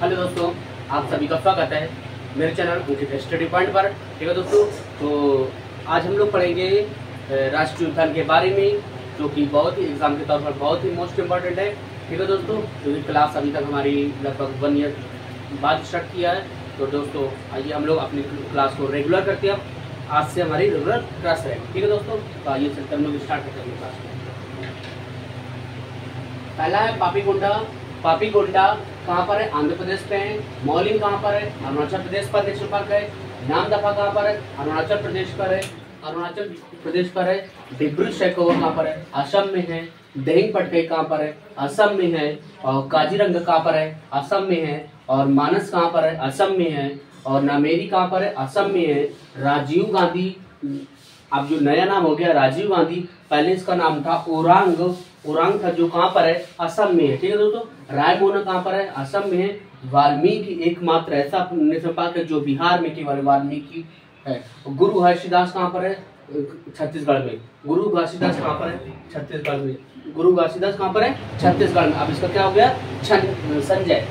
Hello दोस्तों, आप सभी का स्वागत है मेरे चैनल अंकित स्टडी पॉइंट पर। ठीक है दोस्तों, तो आज हम लोग पढ़ेंगे राष्ट्रीय उद्यान के बारे में, जो कि बहुत ही एग्जाम के तौर पर बहुत ही मोस्ट इम्पॉर्टेंट है। ठीक है दोस्तों, तो ये क्लास अभी तक हमारी लगभग 1 ईयर बाद स्टार्ट किया है। तो दोस्तों आइए हम लोग अपनी क्लास को रेगुलर करते हैं। आज से हमारी रेगुलर क्लास है। ठीक है दोस्तों, तो आइए चलते हम लोग स्टार्ट करते हैं क्लास। पहला है पापीकोंडा। पापीकोंडा कहाँ पर है? आंध्र प्रदेश पे है। मौलिंग कहाँ पर है? अरुणाचल प्रदेश पर नेशनल पार्क है। नामदफा कहाँ पर है? अरुणाचल प्रदेश पर है। अरुणाचल प्रदेश पर है। डिब्रू सैखोवा कहाँ पर है? असम में है। देहिंग पटकाई कहाँ पर है? असम में है। और काजीरंगा कहाँ पर है? असम में है। और मानस कहाँ पर है? असम में है। और नामेरी कहाँ पर है? असम में है। राजीव गांधी, अब जो नया नाम हो गया राजीव गांधी, पहले इसका नाम था ओरांग। ओरांग था जो कहाँ पर है? असम में है। ठीक है दोस्तों, रायमोना कहाँ पर है? असम में है। वाल्मीकि एकमात्र ऐसा नेशनल पार्क है जो बिहार में केवल वाल्मीकि है। गुरु घासीदास कहाँ पर है? छत्तीसगढ़ में। गुरु घासीदास कहाँ पर है? छत्तीसगढ़ में। गुरु घासीदास कहाँ पर है? छत्तीसगढ़ में। अब इसका क्या हो गया? संजय।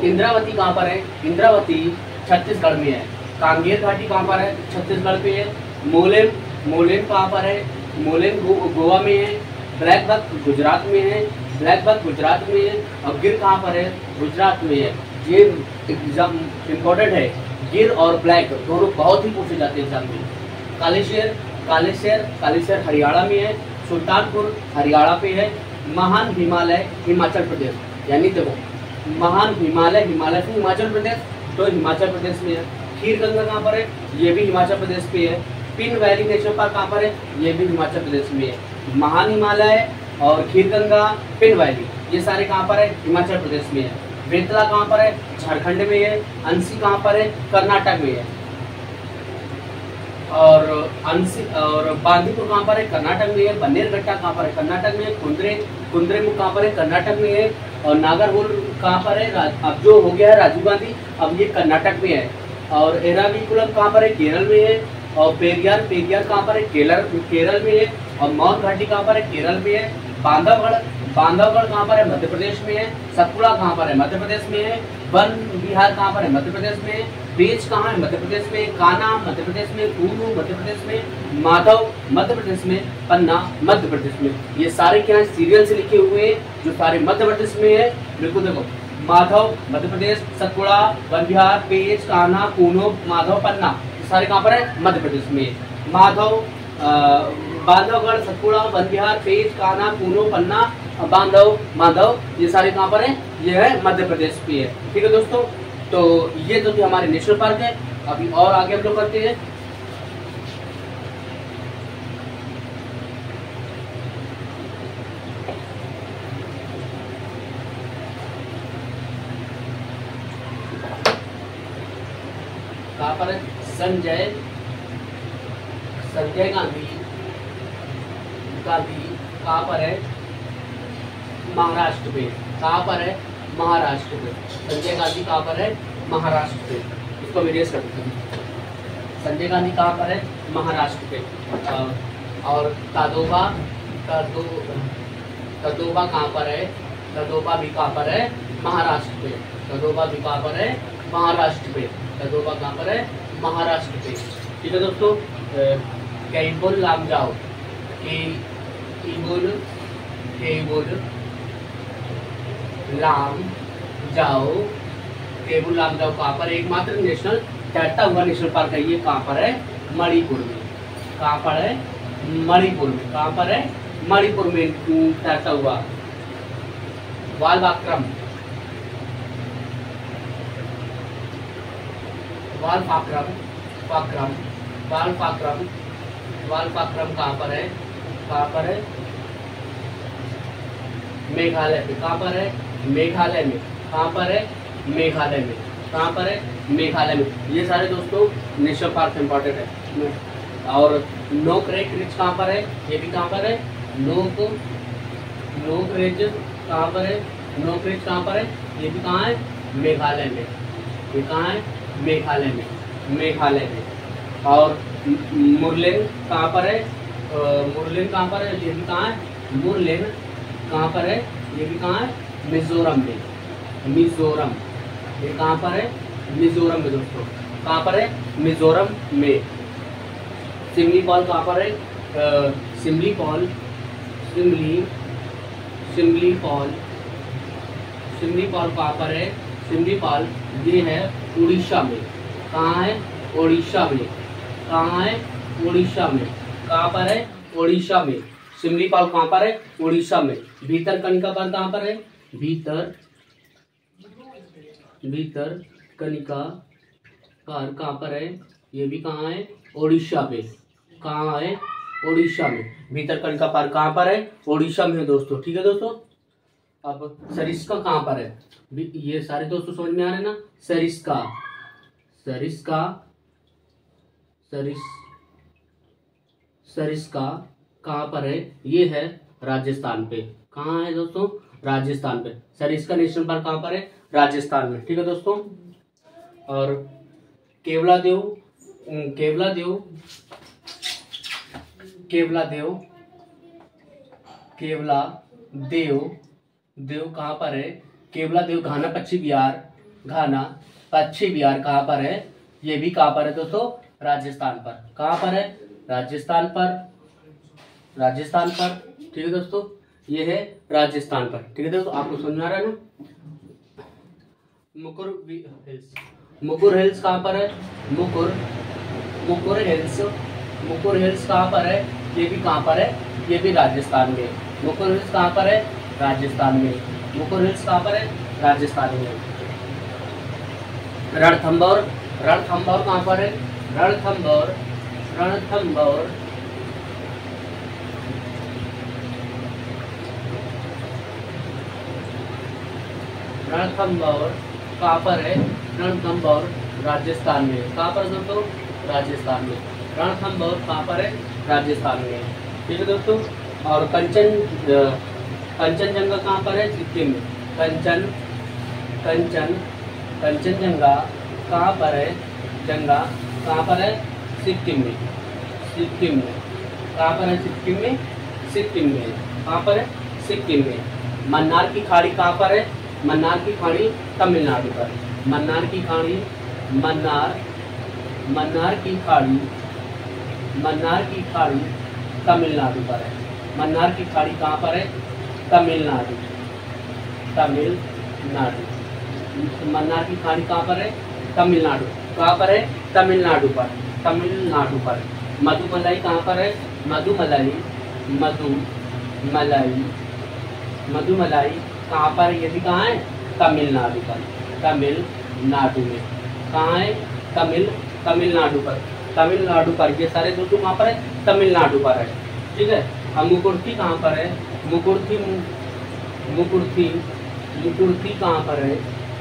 इंद्रावती कहाँ पर है? इंद्रावती छत्तीसगढ़ में है। कांगेर घाटी कहाँ पर है? छत्तीसगढ़ पे है। मोलेम, मोलेम कहाँ पर है? मोलेम गोवा में है। ब्लैक बक गुजरात में है। ब्लैक बक गुजरात में है। और गिर कहाँ पर है? गुजरात में है। ये एग्जाम इम्पोर्टेंट है। गिर और ब्लैक दोनों बहुत ही पूछे जाते हैं एग्जाम में। कालेश्वर, कालेश्वर, कालेश्वर हरियाणा में है। सुल्तानपुर हरियाणा पे है। महान हिमालय हिमाचल प्रदेश, यानी देखो महान हिमालय, हिमालय से हिमाचल प्रदेश, तो हिमाचल प्रदेश में है। खीर गंगा कहाँ पर है? ये भी हिमाचल प्रदेश पे है। पिन वैली नेशनल पार्क कहाँ पर है? ये भी हिमाचल प्रदेश में है। महान हिमालय और खीर गंगा, पिन वैली, ये सारे कहाँ पर है? हिमाचल प्रदेश में है। बेतला कहाँ पर है? झारखंड में है। अंसी कहाँ पर है? कर्नाटक में है। और अंसी और बांदीपुर कहाँ पर है? कर्नाटक में है। बन्नेरघट्टा कहाँ पर है? कर्नाटक में है। कुंद्रेमुख कहाँ पर है? कर्नाटक में है। और नागरहोल कहाँ पर है? अब जो हो गया है राजीव गांधी, अब ये कर्नाटक में है। और एराविकुलम कहाँ पर है? केरल में है। और पेरियार, पेरियार कहाँ पर है? केरल में है। और मौन घाटी कहाँ पर है? केरल में है। बांधवगढ़, बांधवगढ़ कहाँ पर है? मध्य प्रदेश में है। सतपुड़ा कहाँ पर है? मध्य प्रदेश में है। वन विहार कहाँ पर है? मध्य प्रदेश में है। पेच कहाँ है? मध्य प्रदेश में। कान्हा मध्य प्रदेश में। कूनू मध्य प्रदेश में। माधव मध्य प्रदेश में। पन्ना मध्य प्रदेश में। ये सारे क्या है? सीरियल से लिखे हुए हैं, जो सारे मध्य प्रदेश में है। बिल्कुल देखो, माधव मध्य प्रदेश, सतपुड़ा, वन विहार, पेच, कान्हा, कूनो, माधव, पन्ना, ये सारे कहाँ पर है? मध्य प्रदेश में। माधव, बांधवगढ़, सतपुड़ा, वन विहार, पेच, कान्हा, कूनो, पन्ना, बांधव, माधव, ये सारे कहाँ पर है? ये है मध्य प्रदेश पे है। ठीक है दोस्तों, तो ये तो हमारे नेशनल पार्क है। अभी और आगे हम लोग करते हैं। कहाँ पर है? संजय, संजय गांधी, गांधी कहाँ पर है? महाराष्ट्र में। कहाँ पर है? महाराष्ट्र में। संजय गांधी कहाँ पर है? महाराष्ट्र में। इसको विदेश कर देते हैं। संजय गांधी कहाँ पर है? महाराष्ट्र पे। और तदोबा, तदोबा कहाँ पर है? तदोबा भी कहाँ पर है? महाराष्ट्र पे। तदोबा भी कहाँ पर है? महाराष्ट्र पे। तदोबा कहाँ पर है? महाराष्ट्र पे। ठीक है दोस्तों, कैबुल लामजाओ, केबुल, केबुल लाम जाओ, केबुल लाम जाओ कहाँ पर? एकमात्र नेशनल तैरता हुआ नेशनल पार्क है। ये कहाँ पर है? मणिपुर में। कहाँ पर है? मणिपुर में। कहाँ पर है? मणिपुर में तैरता हुआ। वालपाक्रम, वालपाक्रम, पाक्रम, वालपाक्रम, वालपाक्रम कहाँ पर है? कहाँ पर है? मेघालय में। कहाँ पर है? मेघालय में। कहाँ पर है? मेघालय में। कहाँ पर है? मेघालय में। ये सारे दोस्तों नेशनल पार्क इम्पोर्टेंट है। और नोक रेक रिज कहाँ पर है? ये भी कहाँ पर है? नोक, नोक रिज कहाँ पर है? नोक रिज कहाँ पर है? ये भी कहाँ है? मेघालय में। ये कहाँ है? मेघालय में। मेघालय में। और मुरलेन कहाँ पर है? मुरलेन कहाँ पर है? ये भी कहाँ है? मुरलेन कहाँ पर है? ये भी कहाँ है? मिजोरम में। मिजोरम। ये कहाँ पर है? मिजोरम में दोस्तों। कहाँ पर है? मिजोरम में। सिमलीपाल कहाँ पर है? सिमलीपाल कहाँ पर है? सिमलीपाल ये है उड़ीसा में। कहाँ है? उड़ीसा में। कहाँ है? उड़ीसा में। कहाँ पर है? उड़ीसा में। सिमलीपाल कहाँ पर है? उड़ीसा में। भीतरकनिका पाल कहाँ पर है? भीतरकनिका पाल कहाँ पर है? ये भी कहाँ है? उड़ीसा में। कहाँ है? उड़ीसा में। भीतरकनिका पाल कहाँ पर है? उड़ीसा में है दोस्तों। ठीक है दोस्तों। अब सरिस्का कहाँ पर है? ये सारे दोस्तों समझ में आ रहे हैं ना? सरिस्का कहाँ पर है? ये है राजस्थान पे। कहाँ है दोस्तों? राजस्थान पे। सरिस्का नेशनल पार्क कहाँ पर है? राजस्थान में। ठीक है दोस्तों। और केवला देव कहाँ पर है? केवला देव घाना पश्चिम बिहार कहाँ पर है? ये भी कहाँ पर है दोस्तों? राजस्थान पर। कहाँ पर है? राजस्थान पर। ठीक है दोस्तों। ये है राजस्थान पर। ठीक है दोस्तों। आपको समझ में आ रहा है ना? मुकुर हिल्स कहाँ पर है? मुकुर हिल्स कहाँ पर है? ये भी कहाँ पर है? ये भी राजस्थान में। मुकुर हिल्स कहाँ पर है? राजस्थान में। मुकुर हिल्स कहाँ पर है? राजस्थान में। रणथंभौर कहाँ पर है? रणथंभौर कहाँ पर है? रणथंभौर राजस्थान में। कहाँ पर दोस्तों? राजस्थान में। रणथंभौर कहाँ पर है? राजस्थान में। ठीक है दोस्तों। और कंचनजंगा कहाँ पर है? सिक्किम में। कंचनजंगा कहाँ पर है? कहाँ पर है? सिक्किम में। कहाँ पर है? सिक्किम में। कहाँ पर है? सिक्किम में। मन्नार की खाड़ी कहाँ पर है? मन्नार की खाड़ी तमिलनाडु पर। मन्नार की खाड़ी तमिलनाडु पर है। मन्नार की खाड़ी कहाँ पर है? तमिलनाडु। मन्नार की खाड़ी कहाँ पर है? तमिलनाडु। कहाँ पर है? तमिलनाडु पर। मधुमलाई कहाँ पर है? मधुमलाई कहाँ पर है? ये भी कहाँ है? तमिलनाडु पर। तमिलनाडु में। कहाँ है? तमिलनाडु पर। ये सारे दोस्तों कहाँ पर है? तमिलनाडु पर है। ठीक है। अब मुकुर्थी कहाँ पर है? मुकुर्थी कहाँ पर है?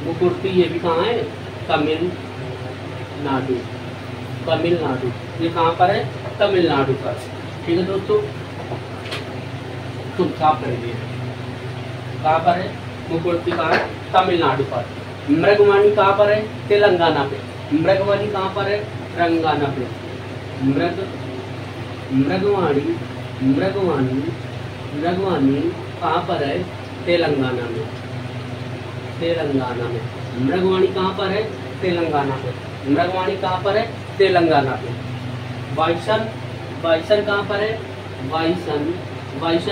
मुकुर्थी ये भी कहाँ है? तमिलनाडु। ये कहाँ पर है? तमिलनाडु पर। ठीक है दोस्तों। तुम साफ करेंगे। कहाँ पर है? मुकुर्थी कहाँ है? तमिलनाडु पर। मृगवाणी कहाँ पर है? तेलंगाना पे। मृगवाणी कहाँ पर है? तेलंगाना पे। मृगवाणी कहाँ पर है? तेलंगाना में। मृगवाणी कहाँ पर है? तेलंगाना पे। मृगवाणी कहाँ पर है? तेलंगाना पे। वाइसन कहाँ पर है? वाइसन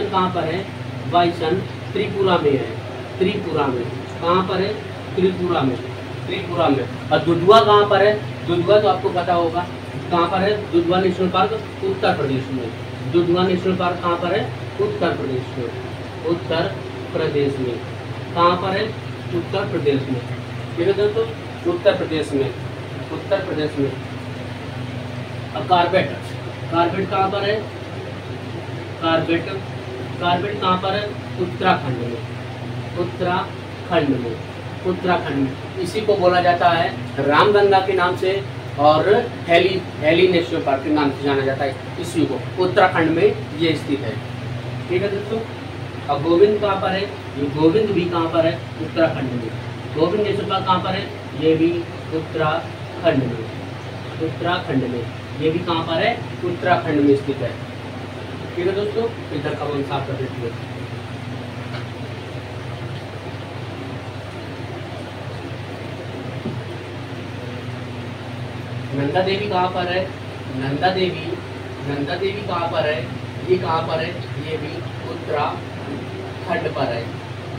कहाँ पर है? वाइसन त्रिपुरा में है। कहाँ पर है? त्रिपुरा में। और दुधवा कहाँ पर है? दुधवा तो आपको पता होगा। कहाँ पर है? दुधवा नेशनल पार्क उत्तर प्रदेश में। दुधवा नेशनल पार्क कहाँ पर है? उत्तर प्रदेश में। कहाँ पर है? उत्तर प्रदेश में। ठीक है दोस्तों। उत्तर प्रदेश में। अब कारपेट कहाँ पर है? कारपेट कहाँ पर है? उत्तराखंड में। इसी को बोला जाता है रामगंगा के नाम से और हेली नेशनल पार्क के नाम से जाना जाता है। इसी को उत्तराखंड में ये स्थित है। ठीक है दोस्तों। अब गोविंद कहाँ पर है? ये गोविंद भी कहाँ पर है? उत्तराखंड में। गोविंद नेशनल पार्क कहाँ पर है? ये भी उत्तराखंड में। ये भी कहाँ पर है? उत्तराखंड में स्थित है। ठीक है दोस्तों। इधर का वन साफ कर देती है। नंदा देवी कहाँ पर है? नंदा देवी कहाँ पर है? ये कहाँ पर है? ये भी उत्तराखंड पर है,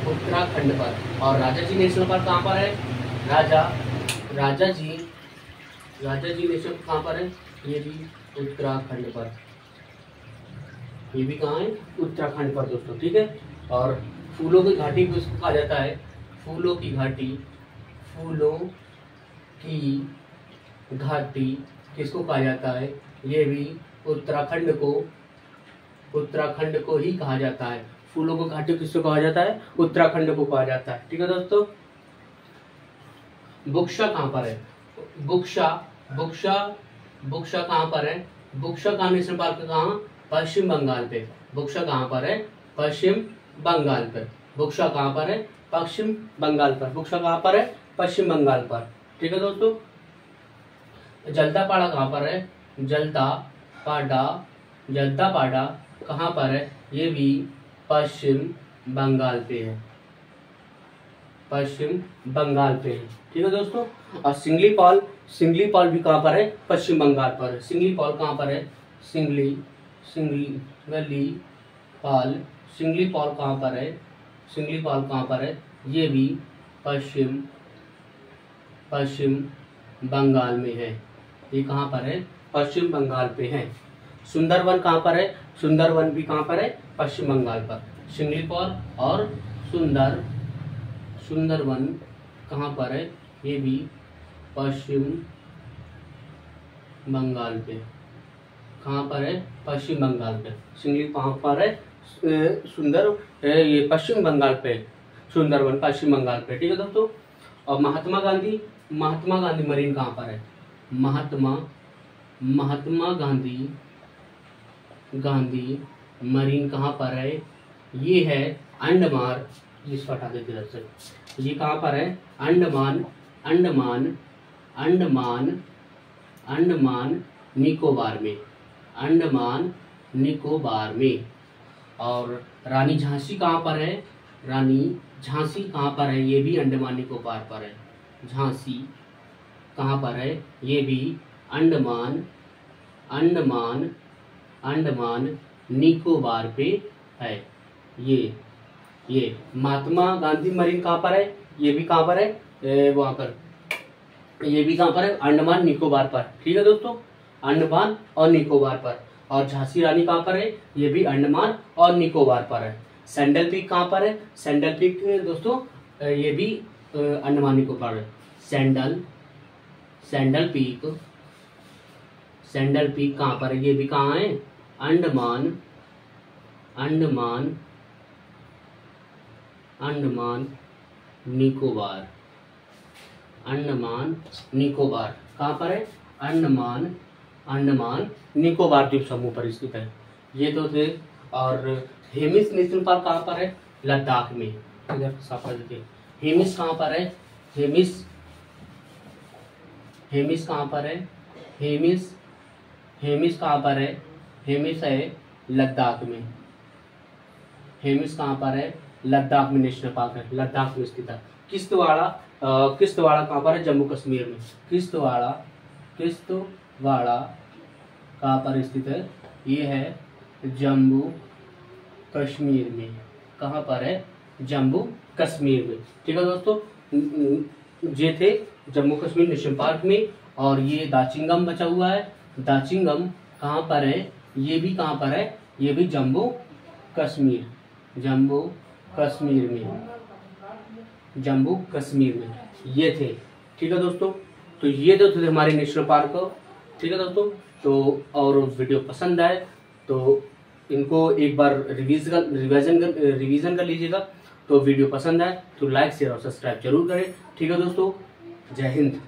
उत्तराखंड पर। और राजा जी नेशनल पार्क कहाँ पर है? राजा जी नेशनल कहाँ पर है? ये भी उत्तराखंड पर, ये भी कहाँ है? उत्तराखंड पर दोस्तों, ठीक है। और फूलों की घाटी भी उसको कहा जाता है, फूलों की घाटी किसको कहा जाता है? ये भी उत्तराखंड को ही कहा जाता है। फूलों को घाटी किसको कहा जाता है? उत्तराखंड को कहा जाता है, ठीक है दोस्तों। बुक्शा कहाँ पर है? बुक्शा कहाँ पर है? बुक्शा कहाँ नेशनल पार्क कहाँ? पश्चिम बंगाल पे। बुक्शा कहाँ पर है? पश्चिम बंगाल पर। बुक्शा कहाँ पर है? पश्चिम बंगाल पर। बुक्शा कहाँ पर है? पश्चिम बंगाल पर, ठीक है दोस्तों। जल्दापाड़ा कहाँ पर है? जल्दापाड़ा कहाँ पर है? ये भी पश्चिम बंगाल पे है, पश्चिम बंगाल पे है, ठीक है दोस्तों। और सिंगलीपाल भी कहाँ पर है? पश्चिम बंगाल पर। सिंगलीपाल कहाँ पर है? सिंगलीपाल कहाँ पर है? सिंगलीपाल कहाँ पर है? ये भी पश्चिम बंगाल में है। ये कहाँ पर है? पश्चिम बंगाल पे है। सुंदरवन कहाँ पर है? सुंदरवन भी कहाँ पर है? पश्चिम बंगाल पर। सिंगलीपाल और सुंदरवन कहाँ पर है? ये भी पश्चिम बंगाल पे। कहाँ पर है? पश्चिम बंगाल पे। सिंगली कहाँ पर है? ये पश्चिम बंगाल पे। सुंदरवन पश्चिम बंगाल पे, ठीक है दोस्तों। और महात्मा गांधी मरीन कहाँ पर है? महात्मा गांधी मरीन कहाँ पर है? ये है अंडमान, इसको हटा देते इधर से। ये कहाँ पर है? अंडमान निकोबार में, अंडमान निकोबार में। और रानी झांसी कहाँ पर है? रानी झांसी कहाँ पर है? ये भी अंडमान निकोबार पर है। झांसी कहाँ पर है? ये भी अंडमान निकोबार पे है। ये महात्मा गांधी मरीन कहाँ पर है? ये भी कहाँ पर है? वहाँ पर, ये भी कहाँ पर है? अंडमान निकोबार पर, ठीक है दोस्तों, अंडमान और निकोबार पर। और झांसी रानी कहाँ पर है? ये भी अंडमान और निकोबार पर है। सैंडल पीक कहाँ पर है? सैंडल पीक दोस्तों ये भी अंडमान निकोबार है। सैंडल पीक कहाँ पर है? ये भी कहाँ है? अंडमान निकोबार कहाँ पर है? अंडमान निकोबार द्वीप समूह पर स्थित है। ये तो थे। और हेमिस नेशनल पार्क कहाँ पर है? लद्दाख में। इधर साफ कर दीजिए। हेमिस कहाँ पर है? हेमिस कहाँ पर है? हेमिस कहाँ पर है? हेमिस है लद्दाख में। हेमिस कहाँ पर है? लद्दाख में नेशनल पार्क है, लद्दाख में स्थित है। किश्तवाड़ा कहाँ पर है? जम्मू कश्मीर में। किश्तवाड़ा कहाँ पर स्थित है? ये है जम्मू कश्मीर में। कहाँ पर है? जम्मू कश्मीर में, ठीक है दोस्तों। ये थे जम्मू कश्मीर नेशनल पार्क में। और ये दाचिंगम बचा हुआ है। दाचिंगम कहाँ पर है? ये भी कहाँ पर है? ये भी जम्मू कश्मीर में ये थे, ठीक है दोस्तों। तो ये तो थे हमारे नेशनल पार्क, ठीक है दोस्तों। तो और वीडियो पसंद आए तो इनको एक बार रिवीजन कर लीजिएगा। तो वीडियो पसंद आए तो लाइक शेयर और सब्सक्राइब जरूर करें, ठीक है दोस्तों। जय हिंद।